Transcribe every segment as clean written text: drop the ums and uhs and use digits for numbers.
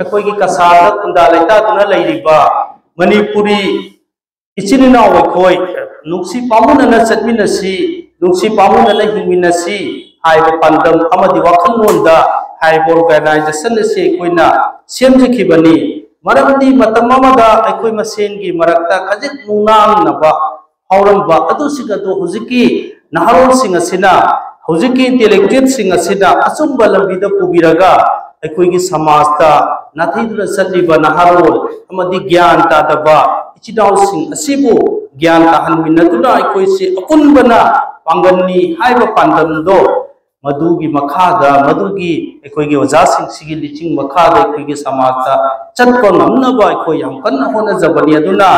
अखोई कसार खुंदा लेता लेरिबा मणिपुरी इचिन इनाव अखोई नुक्सी पामुनना चटमिनसी नुक्सी पामुनना हिंमिनसी हाइब पांदम अमदि वाखनलोंदा हाइब ऑर्गेनाइजेशन से अखोइना सेमजखिबनी मरमदी मतम अमदा अखोई मसेनगी मरक्ता खजिक नुंगांगनबा हौरंबा अदुसिगदो हुजिकी नहारोलसिंग असिना हुजिकी इंटेलेक्चुअल सिंग असिना अचुंबा लंबिदा पुबिरगा अखोई समाजता नाथीदुना चलिबा नहारोल अमदि ज्ञान तादबा इचिनाउसिंग असिबु ज्ञान ताहनमिनदुना अखोई से अपुनबना पांगन्नी हाइब पांदमदो मधुगी मखादा मधुगी अखोई ओजासिंग सिगी लिचिंग मखादा अखोई समाजता चटको नमनबा अखोई हम कन्ना होनजबनी अदुना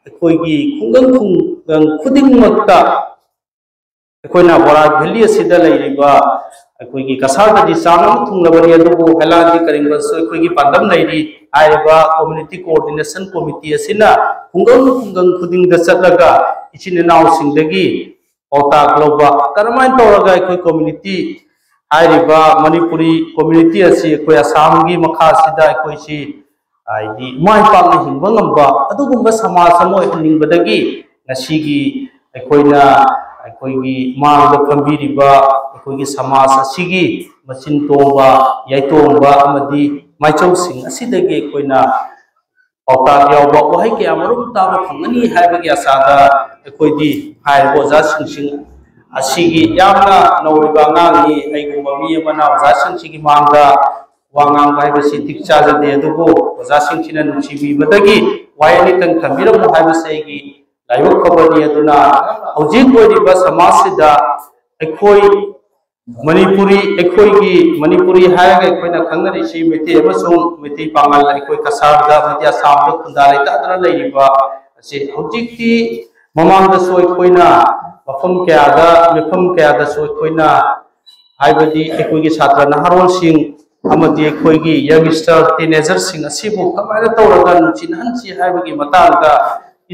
अखोई खुंगंग खुदिंगमक्ता अखोइना बोरा वैली असिदा लैरिबा अखोई कसारदि चांग थुंगबनी अदुबु हेलादि करिंगबसु अखोई पांदम लैरि आइबा कम्युनिटी कोऑर्डिनेशन कमिटी असिना खुंगंग खुदिंगदा चटलगा इचिन इनाउसिंगदगी पाउताक लौबा करमाइन तौरगा अखोई कम्युनिटी आइरिबा मणिपुरी कम्युनिटी असि अखोई आसामगी मखासिदा अखोई सि आइदि माइ पाकना हिंबा ngamba अदुगुंबा समाज अमा हिंबदगी नसिगी अखोइना अखोई मांगदा फंबिरिबा अखोई समाज असिगी मचिन तोंबा याइतोंबा अमदि माइचौसिंग असिदगी अखोइना पाउताक यावबा वहाय क्या मरुम ताबा फंगनी हाइबगी आसादा अखोइदि हाइबो जासिंग असिगी यामना नौरिबा ngangi aigumba mi amana जासिंग मांगदा वांगांग हाइबसि तिकचाजदे अदुबो जासिंग सिना नुसिबि बदगी वायनि तंग थमिरम हाइबसेगी लाइव खबरनी अदुना हौजिक ओइरिबा समाजसिदा अखोई मणिपुरी अखोईगी मणिपुरी हायगा अखोइना खंगरिसि मेते अमसुंग मेते पांगल अखोई कसारदा मध्य आसामदा खुंदा लेतादरा लैरिबा असे हौजिकति ममांगदसु अखोइना मफम कयादसु अखोइना हाइबदि अखोईगी छात्र नहारोलसिंग अमदि अखोईगी यंगस्टर टीनेजरसिंग असिबु कमायना तौरगा नुचिनहनसि हाइबगी मतांगदा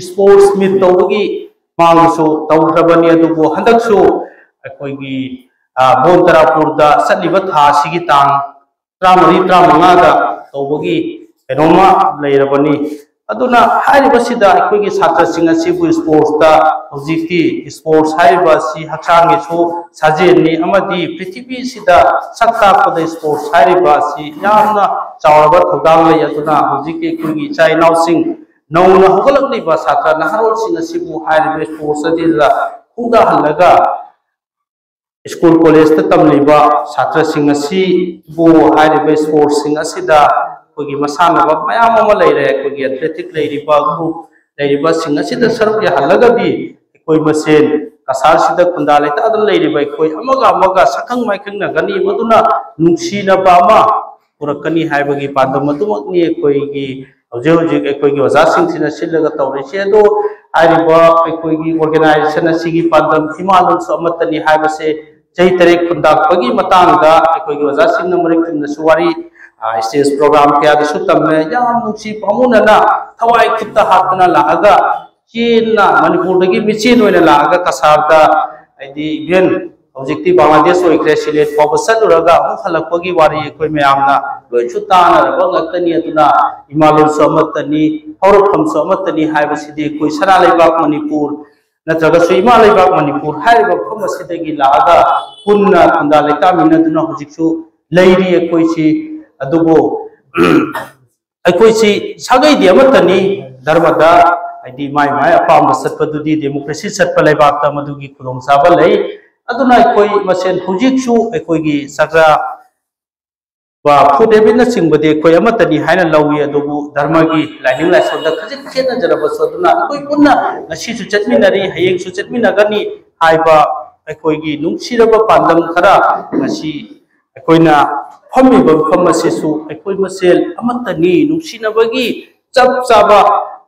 स्पोर्ट्स मीट तौबगी मांगसु तौख्रबनी अदुबु हंदकसु अखोईगी बोंतरापुरदा सलिबा थासिगी तांग 34-35 तौबगी एनोमा लैरबनी अदुना हाइबसिदा अखोईगी छात्रसिंग असिबु स्पोर्ट्सदा हौजिकति स्पोर्ट्स हाइबसि हक्सांगेसु साजेननि अमदि पृथ्वीसिदा सक्तापदा स्पोर्ट्स हाइबसि यामना चावरबा थौदांग लै अदुना हौजिकति अखोईगी चाइनाउसिंग नौना होगलकलिबा छात्र नहारोलसिंग असिबु हाइबे स्पोर्ट्स अदिदा खुदा हल्लगा स्कूल कॉलेज तमलिबा छात्रसिंग असिबु हाइबे स्पोर्ट्स सिंग असिदा कोगी मसानबा मयाम अमा लैरे कोगी एथलेटिक लैरिबा ग्रुप लैरिबा सिंग असिदा सरुक याहल्लगदि कोई मसेन कसारसिदा खुंदा लेतादन लैरिबा कोई अमगा सखंग माइखंगनगनि मदुना नुंसीनबा अमा पुरकनी हाइबगी पादम मदुमकनि कोईगी हौजिक अखोईगी ओजासिंगसिना सिल्लगा तौरिसे दो हाइरिबा अखोईगी ऑर्गेनाइजेशन असिगी पादम इमालुंसु अमतनी हाइबसे चही तरेक खुंदाकपगी मतांगदा अखोईगी ओजासिंगना मरिकुमनसु वारी स्टेज प्रोग्राम कयादसु तमने याम नुंसी पामुनना थवाई खुत्ता हातना लागा चीना मणिपुरदगी मिचिन ओइना लागा कसारदा आइदि इवेन हौजिकति बांग्लादेश ओइख्रे सिलेट फावबा चलुरगा अमुक हलकपगी वारी अखोई मयामना लोइसु तानारबा ngakani aduna imalulsu amatani haurakhamsu amatani haibasidi koi sara leibak manipur natraga su ima leibak manipur haiba phamasidi laaga punna khunda lekamina duna hujiksu leiri akoi si adubo akoi si sagai di amatani dharmada aidi mai apam satpadudi democracy satpa leibak ta madugi khulong saba lei aduna akoi masen hujiksu akoi gi sakra फुदेबिन सिंबदे कोई अमतनी हाइना लौई अदुबु धर्मगी lining लाइसोंदा खजिक खेना जरबसु अदुना कोई पुन्ना नसिसु चटमिनरी हयेंसु चटमिनगनी हाइबा अखोईगी नुंसिरबा पांदम खरा नसि अखोइना फमिबा फमसिसु अखोई मसेल अमतनी नुंसिनबगी चप चाबा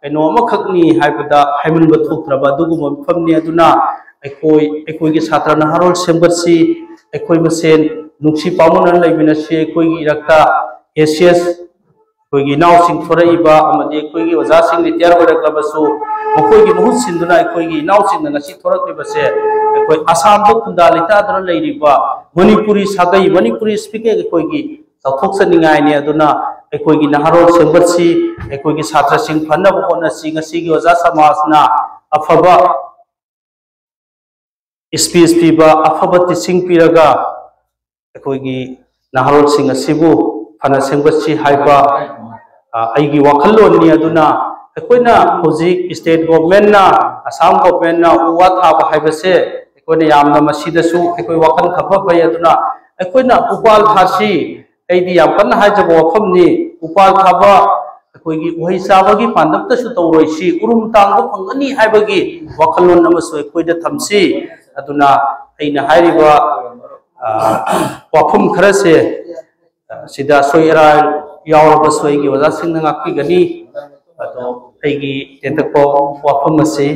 कनो अमखकनी हाइबदा हाइमनबा थोक्त्रबा दुगुम फमनी अदुना अखोईगी छात्र नहारोल सेमबसी अखोई मसेल नुक्सी पामुनन लैबिनसे अखोईगी इरक्ता ACS अखोईगी नाउसिंग थोरइबा अमदि अखोईगी ओजासिंग retire ओरक्लबसु मखोईगी मुहुत सिंदुना अखोईगी नाउसिंग नसी थोरक्लिबसे अखोई आसामदो खुंदा लेतादरा लैरिबा मणिपुरी सागई मणिपुरी स्पीकिंग अखोईगी चौथोक्सनिंगायने अदुना ꯑꯩꯈꯣꯏꯒꯤ ꯅꯍꯥꯔꯣꯜ ꯁꯦꯝꯒꯠꯁꯤ ꯑꯩꯈꯣꯏꯒꯤ ꯁꯥꯇ꯭ꯔꯁꯤꯡ ꯐꯅꯕ ꯍꯣꯠꯅꯁꯤ ꯉꯁꯤꯒꯤ ꯑꯣꯖꯥ ꯁꯃꯥꯖꯅ ꯑꯐꯕ ꯁ꯭ꯄꯤꯆ ꯄꯤꯕ ꯑꯐꯕ ꯇꯤꯆꯤꯡ ꯄꯤꯔꯒ ꯑꯩꯈꯣꯏꯒꯤ ꯅꯍꯥꯔꯣꯜꯁꯤꯡ ꯑꯁꯤꯕꯨ ꯐꯅ ꯁꯦꯝꯒꯠꯁꯤ ꯍꯥꯏꯕ ꯑꯩꯒꯤ ꯋꯥꯈꯜꯂꯣꯟꯅꯤ ꯑꯗꯨꯅ ꯑꯩꯈꯣꯏꯅ ꯍꯧꯖꯤꯛ ꯁ꯭ꯇꯦꯠ ꯒꯣꯚꯔꯟꯃꯦꯟꯠꯅ ꯑꯁꯥꯝ ꯒꯣꯚꯔꯟꯃꯦꯟꯠꯅ ꯎ ꯋꯥ ꯊꯥꯕ ꯍꯥꯏꯕꯁꯦ ꯑꯩꯈꯣꯏꯅ ꯌꯥꯝꯅ ꯃꯁꯤꯗꯁꯨ ꯑꯩꯈꯣꯏ ꯋꯥꯈꯜ ꯈꯟꯕ ꯐꯩ ꯑꯗꯨꯅ ꯑꯩꯈꯣꯏꯅ ꯎꯄꯥꯜ ꯊꯥꯁꯤ ꯑꯩꯗꯤ ꯌꯥꯝ ꯀꯟꯅ ꯍꯥꯏꯖꯕ ꯋꯥꯐꯝꯅꯤ ꯎꯄꯥꯜ ꯊꯥꯕ ꯑꯩꯈꯣꯏꯒꯤ ꯎꯍꯩ ꯆꯥꯕꯒꯤ ꯄꯥꯟꯗꯝꯇꯁꯨ ꯇꯧꯔꯣꯏꯁꯤ ꯎꯔꯨꯝ ꯇꯥꯡꯕ ꯐꯪꯒꯅꯤ ꯍꯥꯏꯕꯒꯤ ꯋꯥꯈꯜꯂꯣꯟ ꯑꯃꯁꯨ ꯑꯩꯈꯣꯏꯗ ꯊꯝꯁꯤ ꯑꯗꯨꯅ ꯑꯩꯅ ꯍꯥꯏꯔꯤꯕ ꯋꯥꯐꯝ ꯈꯔꯁꯦ ꯁꯤꯗ ꯑꯁꯣꯏ ꯑꯔꯥꯟ ꯌꯥꯎꯔꯕꯁꯨ ꯑꯩꯒꯤ ꯑꯣꯖꯥꯁꯤꯡꯅ ꯉꯥꯛꯄꯤꯒꯅꯤ ꯑꯗꯣ ꯑꯩꯒꯤ ꯇꯦꯟꯇꯛꯄ ꯋꯥꯐꯝ ꯑꯁꯤ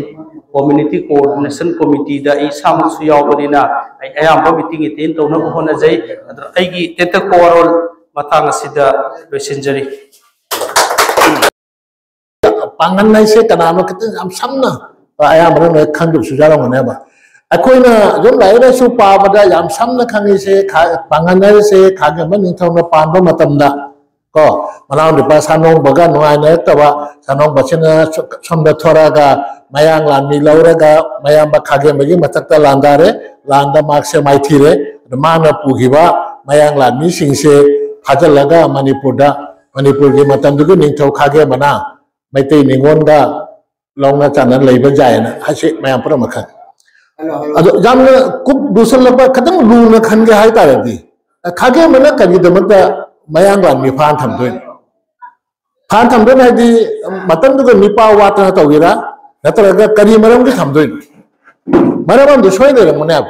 ꯀꯝꯃ꯭ꯌꯨꯅꯤꯇꯤ ꯀꯣꯑꯣꯔꯗꯤꯅꯦꯁꯟ ꯀꯣꯃꯤꯇꯤꯗ ꯑꯩ ꯏꯁꯥꯃꯛꯁꯨ ꯌꯥꯎꯕꯅꯤꯅ ꯑꯩ ꯑꯌꯥꯝꯕ ꯃꯤꯇꯤꯡ ꯑꯦꯇꯦꯟ ꯇꯧꯅꯕ ꯍꯣꯠꯅꯖꯩ ꯑꯗꯣ ꯑꯩꯒꯤ ꯇꯦꯟꯇꯛꯄ ꯋꯥꯔꯣꯜ ꯃꯇꯥꯡ ꯑꯁꯤꯗ ꯂꯣꯏꯁꯤꯟꯖꯔꯤ पांगन से कनाम खतम समना अयामन खंग सुजारमनेबा अखोइना जोम लाइरसु पाबदा याम समना खंगी से पांगन से खागम निथौना पांबा मतमदा को मनाव दिपा सानों बगा नुआइने तबा सानों बचना समदा थोरागा मयांग लामी लौरगा मयांग बा खागम बगी मतकता लांदारे लांदा मार्क से माइथीरे माना पुगिबा मयांग लामी सिंसे फाजलगा मणिपुर की मतमदुगु निथौ खागे मना मैतै निगोंदा लौना चानन लेबा जायना हसे मयाम पुरा मखन अदो जामना कुप दुसलबा खतम लूना खनगे हाय तारदी खागे मना कनि दमता मयांग लामी फान थमदोन हायदि मतमदुगु निपा वातना तौगिरा नतरगा करि मरमगे थमदोन मरमम दु सोय देर मने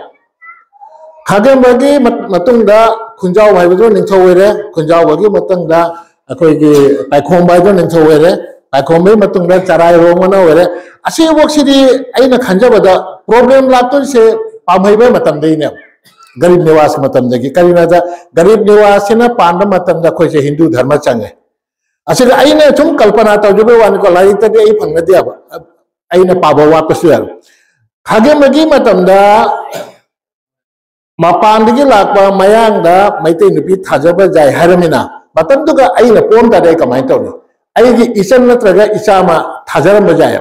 खागे मगी मतुंगदा खुंजाव हायबदो निथौ वेरे खुंजाव बगी मतंगदा अखोइगी पाइखोम बायदो निथौ वेरे पाइखोम बे चराई रोमना वेरे असी वक्सिदी अइना खंजबदा प्रॉब्लम लातो से पामहैबे मतम दैने गरीब निवास मतम दगी करिना दा गरीब निवास ने पांड मतम दा खोइसे हिंदू धर्म चंगे असी अइना सुम कल्पना तौजबे वानी को लाई तदे अइ फंगदे अब अइना पाबो वापस यार खागे मगी मतम दा मपानदगी लाकपा मयांगदा मैतै नुपी थाजबा जाय हरमिना मतम दुगा अइना पोम तादे कमाय तौनी अइगी इसन नत्रगा इसामा थाजरम बजाय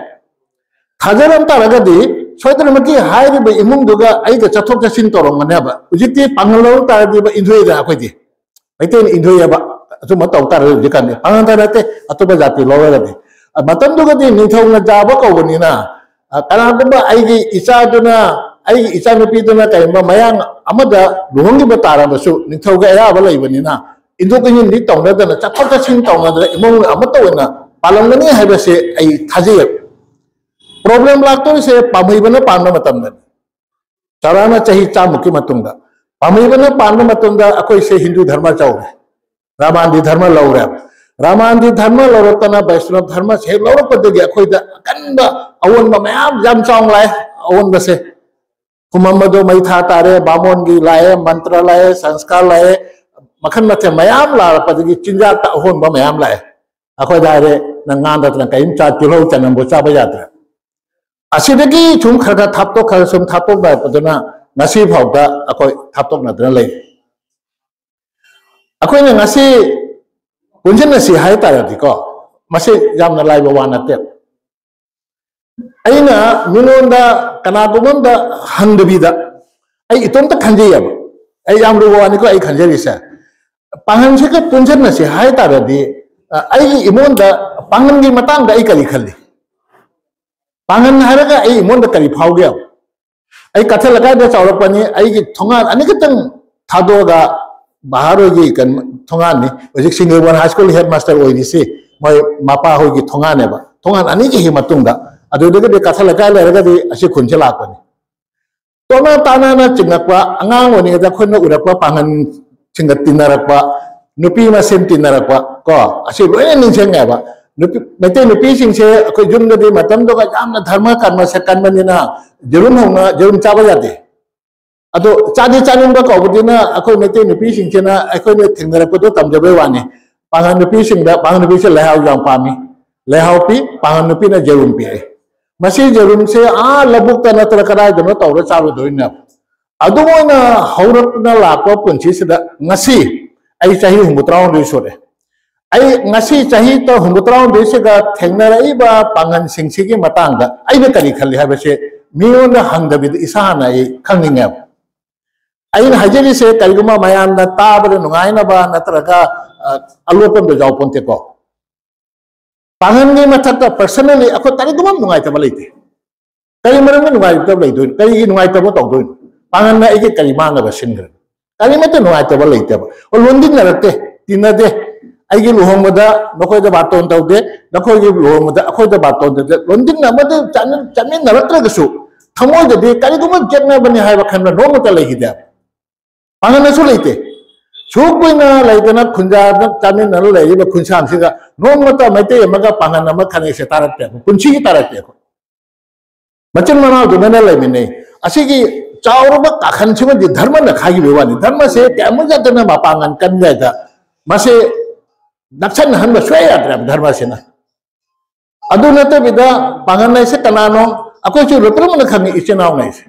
थाजरम तारगदी सोदरमकी हाइरिबे इमुंगदुगा अइगा चथोक चसिन तोरमनेबा उजिति पांगलो तारदिबा इंधोयदा अखोइदि मैतेन इंधोयबा अजु मतौ तार जिकाने पांगदा नते अतोबा जाति लोवरदि मतमदुगदी निथौना जाबा कौबनिना कनागुंबा अइगी इसादुना अइगी इसा नुपीदुना कयमा मयांग अमदा लुहंगिबा तारबसु निथौगा अयाबा लैबनिना इंदोकइन दी तौनदना चथोक चसिन तौनदना इमुंग अमतोना पालंगनी हाइबसे अइ थाजिय प्रॉब्लम लागतो से पामैबना पान मतमदा चराना चाही चामुकी मतुंगा पामैबना पान मतुंगा अखोइ से हिंदू धर्म चाउरे रामांदी धर्म लौरे रामांदी धर्म लौरतना वैष्णव धर्म से लौरपदगी अखोइदा कन्बा अवनबा मयाम जाम चाउंग लाय अवनबसे कुममदो मैथा तारे बामोनगी लाए मंत्र लाए संस्कार लाए मखन मथे मयाम लारपदगी चिंजा ता अहोनबा मयाम लाए अखोइदारे नंगांदतना कइम चा तिलो चनंबो चाबा यात्रा असिदगी चुम खरगा थापतो खर सुम थापतो बापदना नसी फावदा अखोइ थापतो नदना लै अखोइना नसी पुंजनसी हाय तारदि को मसे जामना लाइबा वानते अइना मिनोंदा कनागुमंदा हंगदबिदा अइ इतोंता खंजेयब अइ याम रुवानी को अइ खंजेरिसा पांगन से का पुंजनसी हाय तारदि अइ इमोंदा पांगन की मतंग अइ करी खल्ली पांगन हारगा अइ इमोंदा करी फावगे अइ कथा लगा दे चौरपनी अइ की थोंगान अनिकतंग थादोगा बाहरोगी कन थोंगान नि हजिक सिंगेवन हाई स्कूल हेडमास्टर ओइदिसे मोय मापा होगी थोंगानेबा थोंगान अनि की मतुंगा अदुदगे कथा लगा लेरगदि असि खुनसे लापनी तोना ताना चिंगकवा अंगांग ओनिदा खोन उरकवा पांगन चिंगत तिनरकवा नुपी मसेन तिनरकवा को असि लोय निंसेंगेबा नुपी मैते नुपी सिंसे अखोइ जुमदि मतमदोगा यामना धर्म कर्म से कनबनिना जरुम होना जरुम चाबा यादे अदो चादी चानिंबा कौबदिना अखोइ मैते नुपी सिंसेना अखोइने थिंगरकदो तमजबे वाने पांगन नुपी सिंदा पांगन नुपी से लहाव जाम पामी लहाव पी पांगन नुपी ना जरुम पी मसी जरुम से आ लबुक नत्र कदाय दनो तौर चाबदोइना अदुमोना हौरपना लापा पुंसी सिदा ngasi ai chahi 39 सोरे ai ngasi chahi to humbutraw desiga thengnaraiba pangan singsigi matangda aina kari khalli habase miona hangdabi isana ai khangninga aina hajeri se kariguma mayanda tabra nungaina ba natraga alopam do jawponte ko pangan ni mathata personally ako kariguma nungai ta balite kari maram nungai ta balite kari nungai ta bo tawdoin pangan na ege kari manga ba singra kari mata nungai ta balite ba olondin narate tinade aigi luhongmada nakoida baton tawde nakoigi luhongmada akoida baton de londin namade chamin naratragasu thamoida de kariguma jetna bani haiba khanna nomata lehida pangan su leite sukuina leitana khunja chamin naru leiba khunsam siga nomata maite amaga pangan nama khane se tarakte kunchi tarakte machan mana do nana lemine asigi chawruba kakhan chima di dharma na khagi bewani dharma se kamaja tana mapangan kan jaida mase Naksan hanba swaya dharma sena. Adu nata bida pangan nai se kanano ako chu rotram na khangi ichinaw nai se.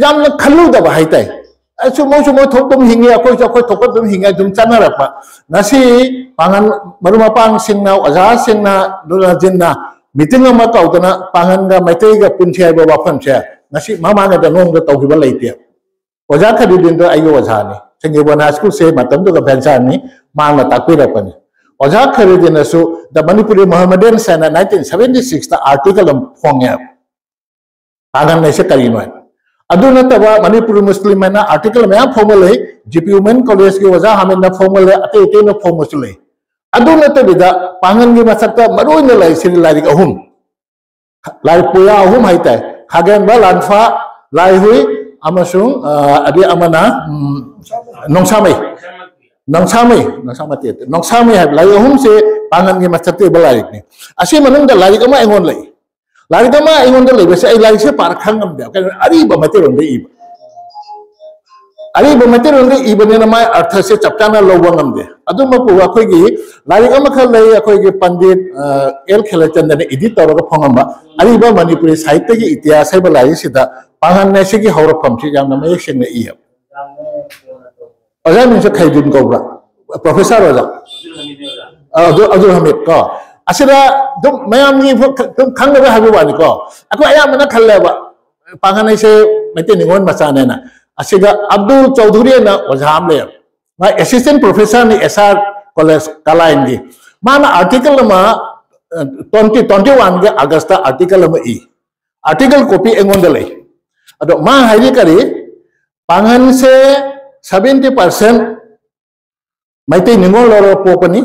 Jam na khalu da bahai tai. Asu mo thokum hingi ako thokum hinga dum chanara pa. Nasi pangan maruma pang singna aja singna dula jinna meeting ma kautana pangan ga maitai ga punchai ba wafam che. Nasi mama ga da nong da tawhiba leite. Oja khadi din do ayo oja ni. Sengi bona school se matam do ga bensa ni ma na takwira pani. Oja Kharidinasu, the Manipuri Mohammedan Sana 1976, the article of Fongya. Agan Nese Karinoan. Aduna Tava, Manipuri Muslim and article Maya formally, GP Women College was a Hamina formally, Atain of Formosule. Aduna Tavida, Pangangi Masata, Maruina Lai Lari Ahum. Lai Puya Ahum Haita, Hagan Balanfa, Lai Hui, Amasung, Adi Amana, Nongsame. Nongsami have like home say pangan gi masate balarik ni asi manung da lari kama engon lai bese ai lari se par khangam da kan ari ba materon de iba ne na mai artha se chaptana lowangam de adu ma pu akhoi gi lari kama khal lai akhoi gi pandit el khelachan ne editor ga phongam ba ari ba manipuri sahitya gi ityas hai balai sida pangan ne se gi haurapam chi jam na mai seng ne iya Oja minse khaidun kobra professor oja Abdul Hamid ko asira dum mayam ni dum khangba habi wani ko ako ayam na khalle ba pangan se mete ningon masane na asiga Abdul Chaudhuri na oja amle ma assistant professor ni SR college kalaindi mana article ma 2021 ge August article ma article copy engon dele ado ma hairi kari pangan se 70% Maitai Ningo Loro Popani,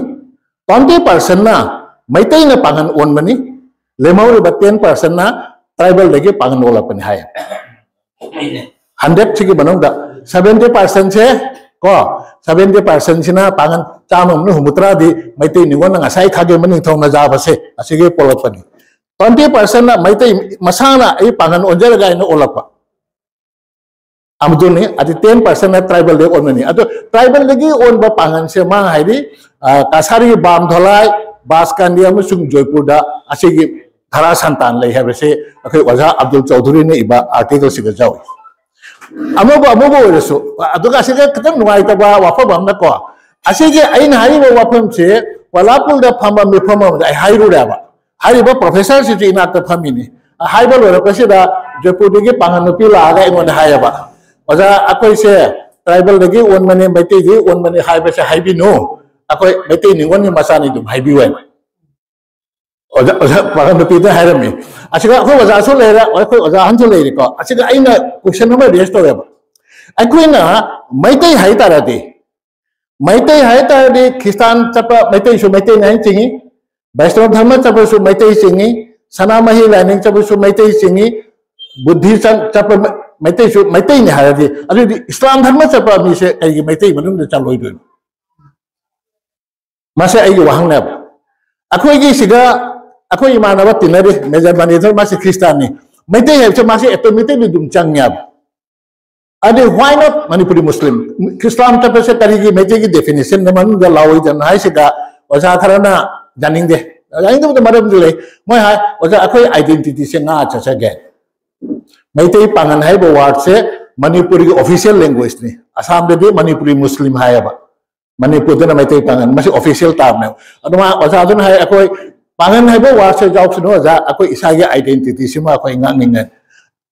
20% na Maitai na Pangan on money, Lemau but 10% na tribal legi Pangan Ola Pani Haya. 100 Chiki Banonga, 70% se ko 70% sina Pangan Tamum Humutra di Maitai Ningo and Asai Kage Mani Tong Java se, Asige Polopani. 20% na Maitai Masana a Pangan Onjaraga in Olapa. Amduni ati 10% na tribal leg on mani ato tribal legi on ba pangan se ma haidi kasari bam dholai baskandia musung joypur da asigi dhara santan lai have se akai waja Abdul Chaudhuri ne iba article siga jaw amobo reso ato ka siga katam nuai ta ba wafa bam na ko asigi aina hari ba wafam se walapul da phamba me phamba ai hairu da ba hari ba professor si ina ta phamini haiba lo ra se da joypur degi pangan nupi la ga ingon haya ba Oja akoi se tribal lagi on mane baite gi on mane haiba se haibi no akoi baite ningon ni masani dum haibi wen oja pagan do pida hairami asiga akoi oja so lera akoi oja hanjo leri ko asiga aina question number raise to ba akoi na maitai haita de Christian chapa maitai su maitai nai chingi Vaishnava dharma chapa su maitai chingi sanamahi lining chapa su maitai chingi buddhism chapa Maitai ni haradi adu Islam dharma chapa mi se ai maitai manung de chaloi do mase ai wahang na akoi gi siga akoi imanawa tinare mejar bani thor mase Christian ni maitai hai cha mase eto maitai ni dum changya adu why not Manipuri Muslim Islam chapa se tari gi maitai gi definition na manung da lawoi jan hai siga oja tharana janing de maram dile moi hai oja akoi identity se nga cha cha ge Maitai Pangan hai ba word se Manipuri official language ni Assam de Manipuri Muslim hai ba Manipur mai tei pangan masih official term ne aduma oja adun hai akoi pangan hai bo war se jauk sino ja akoi isa ge identity sima akoi ngang ning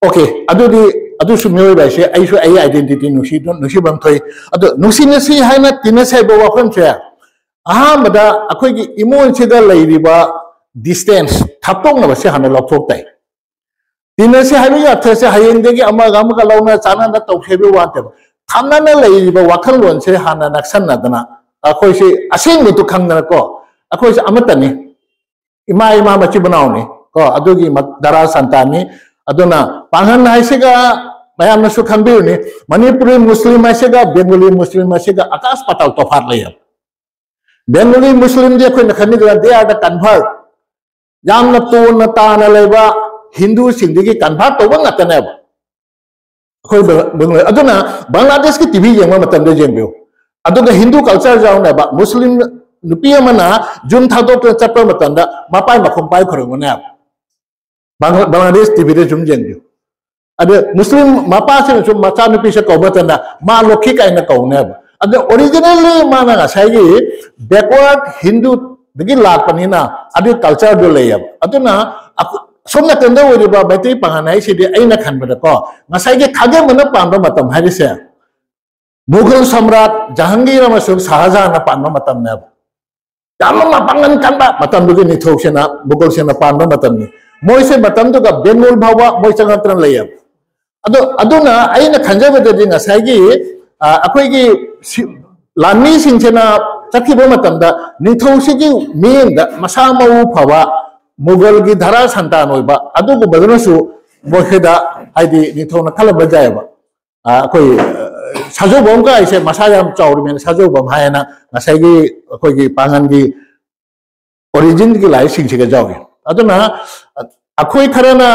okay adu su myoi bai se ai su ai identity nusi bam thoi adu nusi nasi hai na tina sai bo wafam che aha mada akoi gi imon se da lai riba distance thapong na ba se hana lokthok tai tina se hai ya the se hayeng de gi ama gam ka launa chana na tau se be wa te Hamna na lay ba wakal lon se hana naksan na dana ako si asing mutu kang na ko ako si amatani ima machi banaw ni ko adugi dara santani aduna pangan na se ga mayam na su khambi ni Manipuri Muslim se ga Bengali Muslim se ga akas patal tofat lay Bengali Muslim dia ko na khani ga they are the convert yam na to na ta na lay ba Hindu sindigi convert to ba ngata ba Koi bang aduna Bangladesh ki TV yang mana tanda jengbiu aduna Hindu culture jauh na ba Muslim nupiya mana jum thado ke chapter matanda mapai makompai khorong na Bangladesh TV de jum jengbiu ada Muslim mapa se jum macha nupi se ko batanda ma lokhi kai na ko na ba ada originally mana ga sai gi backward Hindu degi lat panina ada culture do le aduna somna tenda wori ba baitai panganai si de aina khan ba ko ngasai ge khage mana pamba matam hari se Mughal Samrat Jahangir amasuk Shahjahan na pamba matam na dama mapangan kan ba matam dugi ni thok se na Mughal se na pamba matam ni moi se matam du ga Bengal bhawa moi changatran layam aduna aina khanja ba de ngasai ge akoi ge lami sing se na chakhi ba matam da ni thok se gi meng da masa mau phawa Mughal ki dhara santan oiba adu ko badana su boheda aidi ni thona khala bajaya ba koi sajo bom ka ise masayam chaur men sajo bom hayana ngasai gi koi gi pangan gi origin gi lai sing siga jawge aduna akoi kharana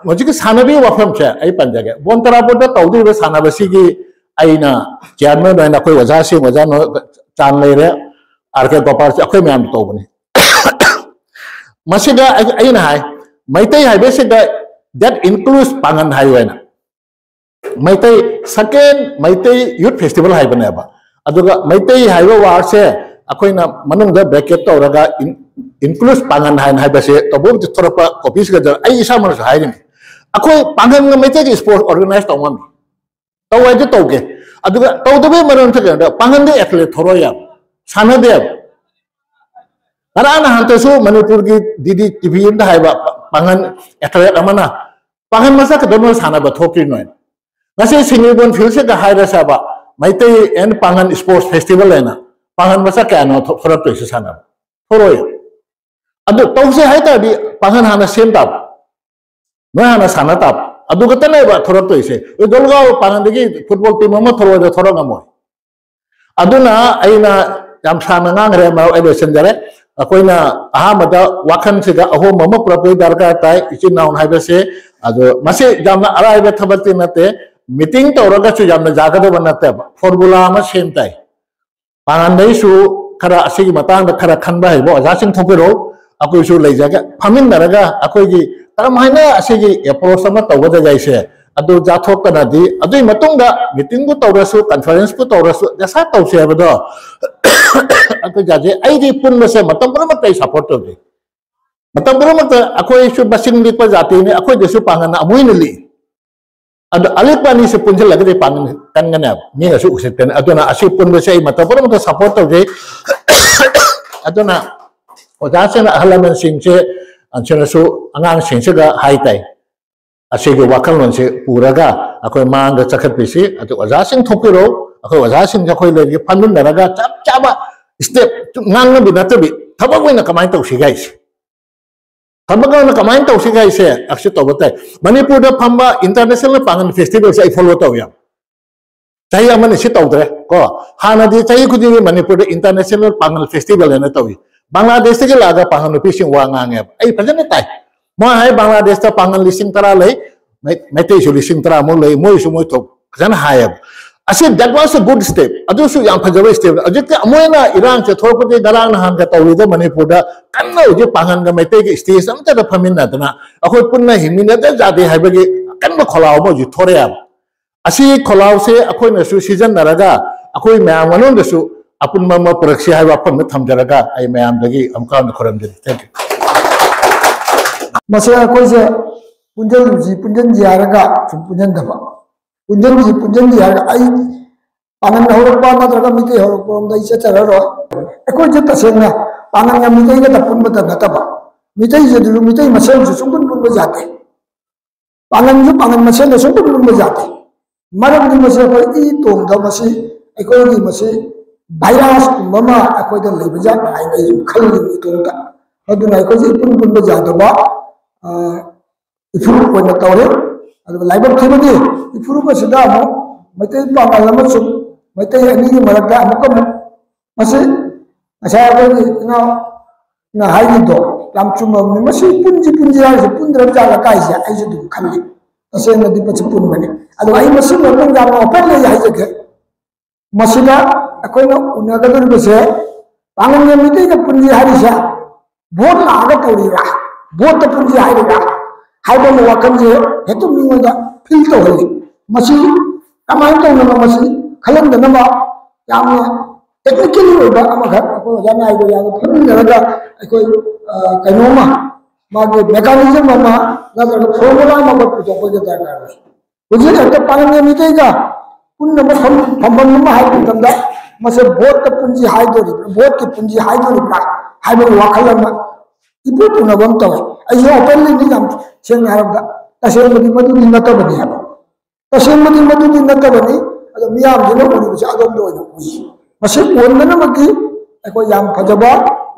moji ki sanabi wafam che ai panjage bontara boda tawdi be sanaba sigi aina chairman na koi waja se waja no chan leire arke gopar akoi myam to bani Masida aina hai maitai hai besida that includes pangan hai wena maitai second maitai youth festival hai bane ba aduga maitai hai wa se akoi na manung da bracket to raga includes pangan hai base to bo thoropa copies ga ai isa man hai ni akoi pangan maitai ki sport organize to man to wa je to ge aduga to do be maron thak da pangan de athlete thoroya sana de Karena hantu su Manipur ki didi TV inda hai ba pangan atlet amana pangan masa kedono sana ba thokri noi nasi singbon field se ga hai rasa ba maitai en pangan sports festival ena pangan masa ka no thorak to sana thoroi adu to se hai ta di pangan hana sem tap no hana sana tap adu kata nai ba thorak to se dolgao pangan digi football team ma thoro da thorang amoy aduna aina jam sana ngang re ma election jare akoina ahamada wakan se ga aho mama prapai darga tai ichi naun haibe se ado mase jamna arai be thabati nate meeting to raga chu jamna jaga do banate formula ma sem tai pangan dai su khara asigi matang da khara khanba hai bo aja sing thopero akoi su lai jaga phamin daraga akoi gi taram haina asigi approach ma tawada jai se ado jathok kana di adui matung da meeting ko tawrasu conference ko tawrasu jasa tawse abado aku jadi ID pun masih matam pun matai support tu, matam pun matai aku isu basing di pajati ini aku isu pangan amui nili, ada alih pani sepunjel lagi di pangan kan kan ni isu usitan, ada na asyik pun masih matam pun matai support tu, ada na, oja se na halaman singse, anjir isu angang singse ga hai tai, asyik wakal nonse puraga, aku mang ga cakap bisi, ada oja sing thopiro. Aku wajah sing jakoi lagi pandun daraga caba step ngang nabi nate bi tabak wena kamain tau si guys tabak wena kamain tau si guys ya aksi tau betai Manipur da pamba international pangan festival saya follow tau ya saya mana si tau dre ko hana di saya kudi Manipur da international pangan festival ya tau Bangladesh ke laga pangan fishing wangang ya pajan tai mau hai Bangladesh da pangan lising tara lay mete isu lising tara mo lay mo isu mo to kan hayab Asyik that was a good step. Adu su yang pajawa step. Ajit ke amoyna Iran se thor pati dalang na hanga tawli da Manipur da kanna uji pangan ga mete ke stage am ta da phamin na dana. Akoi punna himina da jade haiba ge kanna kholaw mo ju thore ya. Asi kholaw se akoi na su season na raga akoi mayam wanon da su अपुन मम पुरक्सी है वाफम थमजरगा आई ma'am दगी Amka खुरमजरी thank you मसे कोई से पुंजन जी आरगा पुंजन दबा पुंजन जी आरगा आई पानन होरपा नत्रगा मिते होरपम दई से चररो कोई जे तसेना पानन या मिते के तपुन बत नतबा मिते जे दुरु मिते मसेल से सुपुन पुन जाते पानन मसेल से सुपुन पुन जाते मरम दी मसे को ई तोम द मसे कोई दी मसे भाइरस ममा कोई द लेबजा आई गई खल दी तोम ता अदुना कोई जे पुन पुन जादबा इफुरु कोई तौरे लाइबक थी इफुरु को सिदा मत पागल मत अनी मरक्ता चुम्बी पुंजी पुंजी पुंद्रब जाग कायसे खाली तसेंदी पच पुनबने ओपन लेके उनगदे पागल मिट्टी पुंजी है भोट लाग तौरीरा भोट पुंजी है वखल से हेतु मिंग फील तौहली कमायन तौना खलंदनबा टेक्निकली ओजाना फमीनरगा कहोमा मागे मेकानिजम नगर फॉर्मुला पुथोपे दरकार हुजी हेक्ट पाने मिटेगा पुनब फम मसे भोट पुंजी भोट की पुंजी है वखल इबू पुनब तौर अयो ओपनली सेंगे तसेंबदी मदुदी नतबनी है तसेंबदी मदुदी नतबनी अदो मियामजना उरिबसे अदोमदो उई मसे ओननमकी अको याम फजबा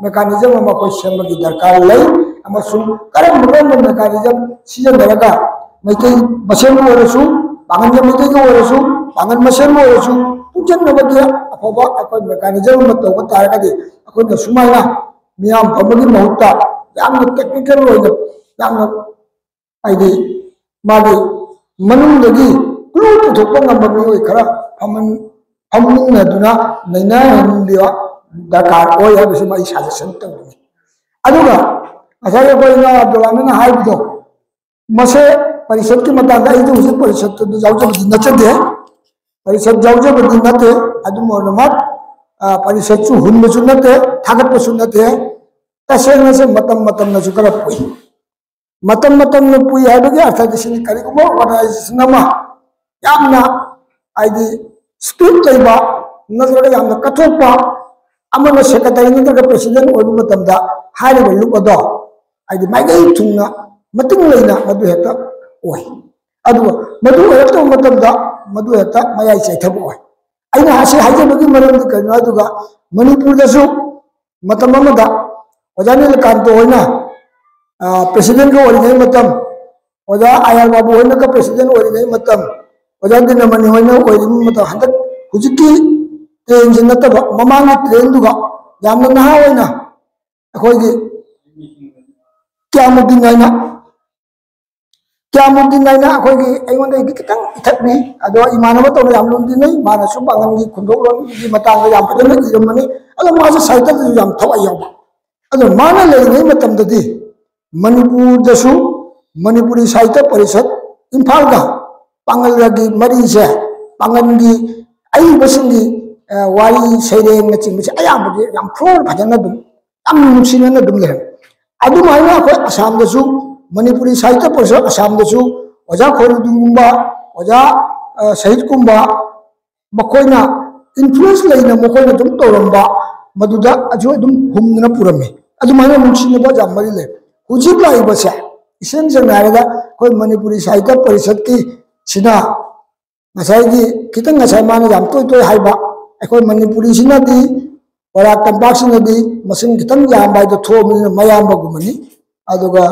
मेकानिजम अमा को सेंबगी दरकार लई अमसुम करम मेकानिजम सिजनरगा मैतै मसेन ओरसु बांगन मैतै को ओरसु बांगन मसेन ओरसु पुजनबदी अफबा अको मेकानिजम मतौ तारगदी अको सुमाइना मियाम फबगी महुत्ता याम टेक्निकल मागे मनुंदगी क्लू पुथोप खरा फमनुना नैना दरकार है सजेशन तौनी अब्दुल मसे परिषद की हूँ परिषद जाऊजबदी नचदे परिषद जाऊजबदी नते परिषद हुनबू नते थागटपू नते तसेंग से खरा पुई पुई अर्थ करीगुम ऑर्गनाइजेशन स्पीड लेबा नजरगा कथोप सेक्रेटरी नजर प्रेसिडेंट लुक अदो माइगई थूना लेना मधु हेक्ट मधु हेक्ट मयाई चैथब हाजबी मरम कहीं मणिपुर ओजा नीलकांतो होना प्रेसिडेंट को ओजा आयल बाबू होना प्रेसिडेंट ओजा दिनमणि होना हंदक हुजिकी ट्रेन से नतब ममांग ट्रेन नहा होना अखोगी क्यामुद्दीन अखोगी खितंग इथकनी अदो इमानब तौर याम लुंदिनै मानसु पांगंगी खुंदोकलोंगी मतंग याम फजन इरमनी अदो मासे साहित्य याम थवाई याव अदो माना लेने मतमददी मणिपुर मणिपुरी साहित्य परिषद इम्फाल का पांगल मरी से पांगन की अईबसिंगी वारी सैरेंग चिंबसे अयाबदि याम फ्लोर फजन ले अदुमाइना अखोय असम दसु मणिपुरी साहित्य परिषद असम दसु ओजा खोरुदुंगुंबा ओजा शहीद कुंबा मखोयना इन्फ्लुएंस लेना मखोयना दुम तोरंबा मदुदा अजो दुम हुमना पुरमे अदुमाइना नुसिनबा जामरी ले हुजी लाइबसे इसेन जनारदा कोई मणिपुरी साहित्य परिषद की सिना मसाई खितंग ngасai माने याम तोय हाइबा अखोय मणिपुरी सिनादी वरा तंबाक सिनादी मसिंग खितंग याम बाय दो थो मिन मयाम बगुमनी अदुगा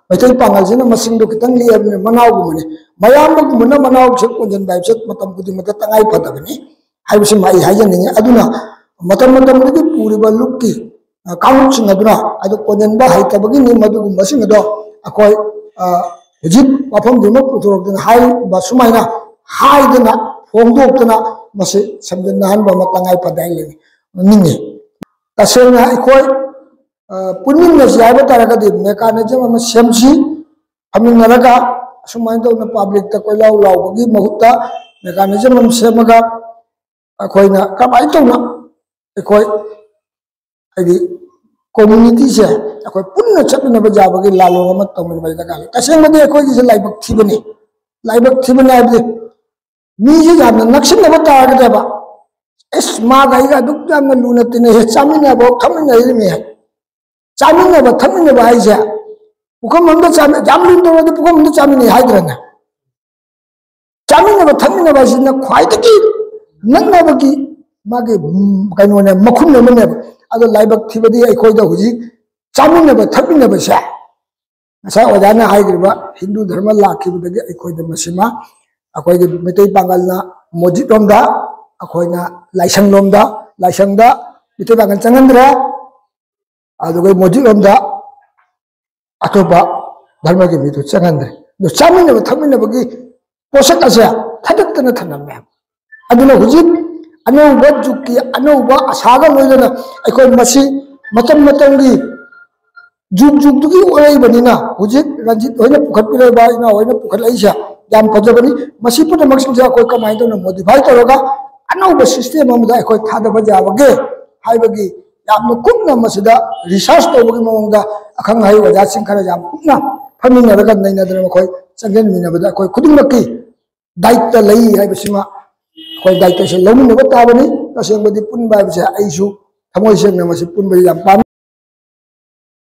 मैथै पांगल सिना मसिंग दो खितंग लियबने मनाव गुमनी मयाम बगुमना मनाव से कोंजन बाय से मतम कुदि मत तंगाई फदबनी हाइबसे माई हाइजनिंग अदुना मतम दि पूरिबा लुक्की काउंट सिंग अदुना अदु कोंजन बा हाइतबगी नि मदुगु मसिंग दो अखोय हुजिक वाफम दिम पुथोरदन हाइ बसुमाइना हाइदना फोंदोक्तना मसे समजनाहन बा तंगाई फदाई ले निंगे तसेना अखोय पुनिंग जायब तारगदि मेकानिजम सेमसी फमिंगरगा असुमाइन तौना पब्लिक त कोइलाउ लाउबगी महुत्ता मेकानिजम सेमगा अखोयना कमाई तौना ꯑꯩꯈꯣꯏ ꯍꯥꯏꯗꯤ community se akhoi punna chapna ba jaba gi lalo ma tamna ba da kala taseng ma de akhoi gi laibak thibani abde mi ji jam na naksin na ba ta ga ba es ma ga ga duk jam na luna tine he chamina ba thamina ri me chamina ba thamina ba ai ja ukam manda cham jam lun to de ukam manda chamina hai drana chamina ba thamina ba sin na khwai ta gi nan na ba gi ma gi kaino ne makhun ne ne अगर लाइबक थीबदी अखोइद हुजी चामिनब थमिनब से नसा ओजाना हाइग्रिबा हिंदू धर्म लाखिबदगी अखोइद मसिमा अखोइगे मितै पांगलना मोजित रोमदा अखोइना लाइसंग लोमदा लाइसंगदा मितै पांगल चंगंद्रा अदुगे मोजित रोमदा अतोबा धर्म के Mitu चंगंद्रे no चामिनब थमिनबगी पोषक असे थदक्तन थनमे अदुना हुजी अनौब जुगकी अनौब आसागा लोइदना अखोइ मसी मतम मतमगी जुग जुगदुगी ओरैबनिना हुजिक रंजित होइना पुखटपिरेबा इना होइना पुखटलैसा याम फजबनी मसी पुन मक्सिमजा अखोइ कमाइ तोना मॉडिफाई तोरगा अनौब सिस्टम अमदा अखोइ थादबा जाबगे हाइबगी याम कुपना मसिदा रिसर्च तोबगी ममंगदा अखंग हाइ वजासिंग खरा याम कुपना फमिनरगा नैनदना अखोइ चंगन मिनबदा अखोइ खुदिमकी दायित्व लई हाइबसिमा कोई दायित्व से लौमिनबा ताबनी तसेंबदी पुनबा हाइबसे आइसु थमोइ सेंना मसि पुनबा याम पाम